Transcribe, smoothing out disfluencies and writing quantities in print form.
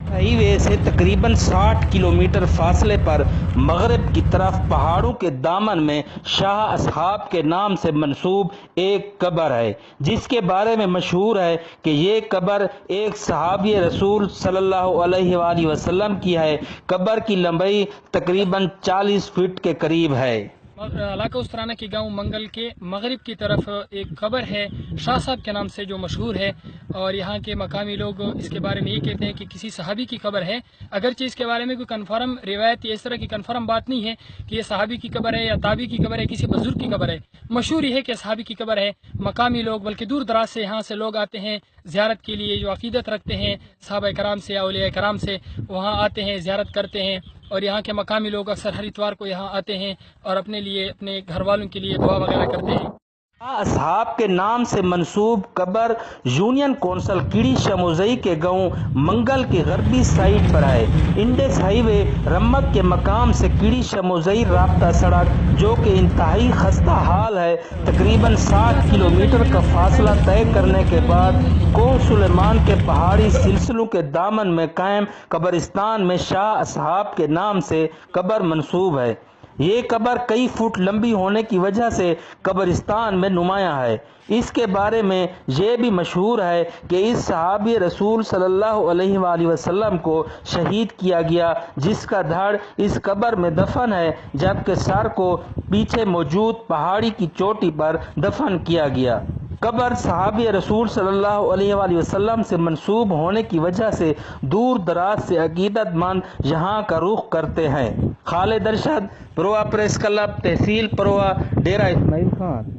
High वे से तकरीबन 60 kilometre फासले पर मगरब की तरफ पहाड़ों के दामन में शाह असहाब के नाम से मंसूब एक कब्र है, जिसके बारे में मशहूर है कि ये कब्र एक सहाबी रसूल सल्लल्लाहु अलैहि वसल्लम की है। कब्र की लंबाई तकरीबन 40 फीट के करीब है। इलाका उस्तराना के गांव मंगल के मगरिब की तरफ एक कब्र है शाह साहब के नाम से जो मशहूर है, और यहाँ के मकामी लोग इसके बारे में ये कहते हैं कि किसी सहाबी की कब्र है। अगरचे इसके बारे में कोई कन्फर्म रिवायत या इस तरह की कन्फर्म बात नहीं है कि ये सहाबी की कब्र है या ताबी की कब्र है, किसी बुजुर्ग की कब्र है। मशहूर ये है कि सहाबी की कब्र है। मकामी लोग बल्कि दूर दराज से यहाँ से लोग आते हैं ज़ियारत के लिए, जो अकीदत रखते हैं सहाबा कराम से या औलिया कराम से, वहाँ आते हैं ज़ियारत करते हैं। और यहाँ के मकामी लोग अक्सर हर इतवार को यहाँ आते हैं और अपने लिए अपने घर वालों के लिए दुआ वगैरह करते हैं। असहाब के नाम से मंसूब कब्र यूनियन कौंसिल कीड़ी शमोजई के गांव मंगल के गरबी साइड पर है। इंडेक्स हाईवे रम्मक के मकाम से कीड़ी शमोजई राब्ता सड़क, जो कि इंतहाई खस्ता हाल है, तकरीबन 60 किलोमीटर का फासला तय करने के बाद कोह सुलेमान के पहाड़ी सिलसिलों के दामन में कायम कब्रिस्तान में शाह असहाब के नाम से कब्र मंसूब है। ये कब्र कई फुट लंबी होने की वजह से कब्रिस्तान में नुमाया है। इसके बारे में ये भी मशहूर है कि इस सहाबी रसूल सल्लल्लाहु अलैहि वसल्लम को शहीद किया गया, जिसका धड़ इस कब्र में दफन है, जबकि सर को पीछे मौजूद पहाड़ी की चोटी पर दफन किया गया। कब्र सहाबी रसूल सल्लल्लाहु अलैहि वसल्लम से मंसूब होने की वजह से दूर दराज से अकीदतमंद यहाँ का रुख करते हैं। खालिद अरशद, परोआ प्रेस क्लब, तहसील परोआ, डेरा इस्माइल खान।